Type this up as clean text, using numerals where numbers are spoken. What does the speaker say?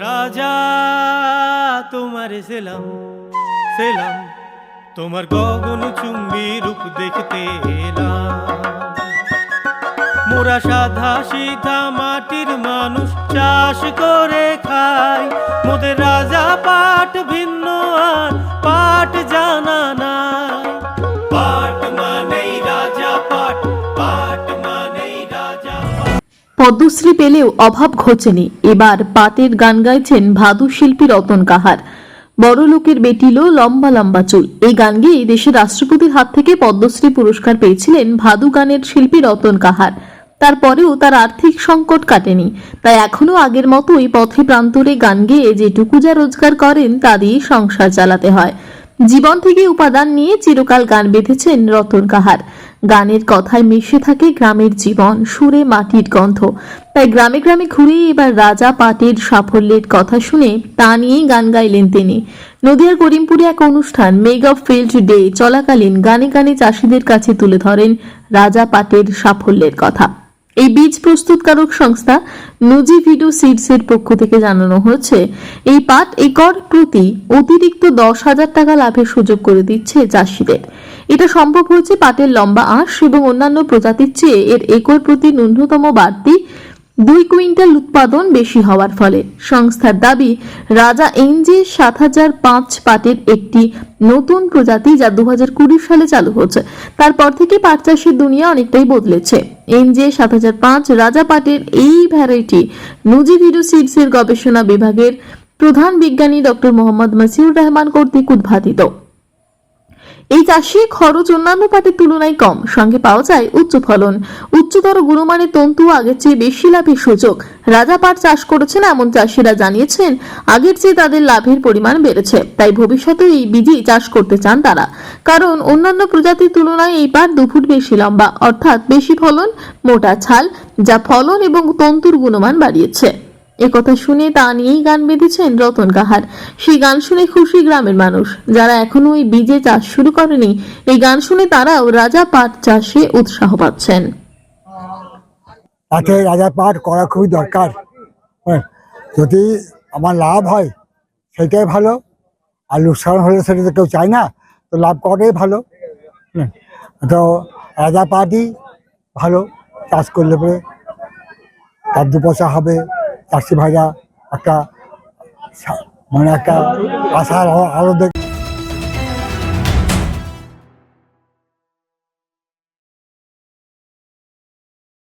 রাজা তোমার সেলাম সেলাম, তোমার গগন চুম্বী রূপ দেখতে এলাম। মোরা সাধা সিধা মাটির মানুষ, চাষ করে খাই। মোদের রাজা পাট ভিন্ন আর পাট জানা নাই। পাট মানেই রাজা পাট, পাট মানেই রাজা পাট। পদ্মশ্রী পেলেও অভাব ঘোচেনি। এবার পাটের গান গাইছেন ভাদু শিল্পী রতন কাহার। বড় লোকের বেটিলো লম্বা লম্বা চুল, এই গান গেয়ে দেশের রাষ্ট্রপতির হাত থেকে পদ্মশ্রী পুরস্কার পেয়েছিলেন ভাদু গানের শিল্পী রতন কাহার। তারপরেও তার আর্থিক সংকট কাটেনি, তাই এখনো আগের মতোই পথে প্রান্তরে গান গেয়ে যেটুকু যা রোজগার করেন তা দিয়ে সংসার চালাতে হয়। জীবন থেকে উপাদান নিয়ে চিরকাল গান বেঁধেছেন রতন কাহার। গানের কথায় মিশে থাকে গ্রামের জীবন, সুরে মাটির গন্ধ। তাই গ্রামে গ্রামে ঘুরে এবার রাজা পাটের সাফল্যের কথা শুনে তা নিয়েই গান গাইলেন তিনি। নদিয়ার করিমপুরে এক অনুষ্ঠান মেগা ফিল্ড ডে চলাকালীন গানে গানে চাষিদের কাছে তুলে ধরেন রাজা পাটের সাফল্যের কথা। এই বীজ প্রস্তুতকারক সংস্থা নুজিভিডো সিডসের পক্ষ থেকে জানানো হয়েছে, এই পাট একর প্রতি অতিরিক্ত 10,000 টাকা লাভের সুযোগ করে দিচ্ছে চাষিদের। এটা সম্ভব হয়েছে পাটের লম্বা আঁশ এবং অন্যান্য প্রজাতির চেয়ে এর একর প্রতি ন্যূনতম বাড়তি 2 কুইন্টাল উৎপাদন বেশি হওয়ার ফলে। সংস্থার দাবি, রাজা এনজে 7005 পাটের একটি নতুন প্রজাতি যা 2020 সালে চালু হয়েছে। তারপর থেকে পাট চাষের দুনিয়া অনেকটাই বদলেছে। এনজে 7005 রাজা পাটের এই ভ্যারাইটি নুজিভিডো সিডসের গবেষণা বিভাগের প্রধান বিজ্ঞানী ডক্টর মোহাম্মদ মাসিউর রহমান কর্তৃক উদ্ভাবিত। এই চাষে খরচ অন্যান্য পাটের তুলনায় কম, সঙ্গে পাওয়া যায় উচ্চ ফলন, উচ্চতর গুণমানের তন্তু, আগের চেয়ে বেশি লাভের সুযোগ। রাজা পাট চাষ করেছেন এমন চাষিরা জানিয়েছেন আগের চেয়ে তাদের লাভের পরিমাণ বেড়েছে, তাই ভবিষ্যতে এই বীজই চাষ করতে চান তারা। কারণ অন্যান্য প্রজাতির তুলনায় এই পাট 2 ফুট বেশি লম্বা, অর্থাৎ বেশি ফলন, মোটা ছাল, যা ফলন এবং তন্তুর গুণমান বাড়িয়েছে। একথা শুনে তা নিয়েই গান বেঁধেছেন রতন কাহার। সেই গান শুনে খুশি গ্রামের মানুষ, যারা এখনো ওই বীজে চাষ শুরু করেনি। এই গান শুনে তারাও রাজা পাট চাষে উৎসাহ পাচ্ছেন। রাজা পাট করা খুবই দরকার। যদি আমার লাভ হয় সেটাই ভালো, আর লোকসান হলে সেটা তো কেউ চায় না, তো লাভ করাটাই ভালো। তো রাজা পাটই ভালো, চাষ করলে পরে তার 2 পয়সা হবে। চাষি ভাইরা একটা মানে একটা আশার আলো দেখ।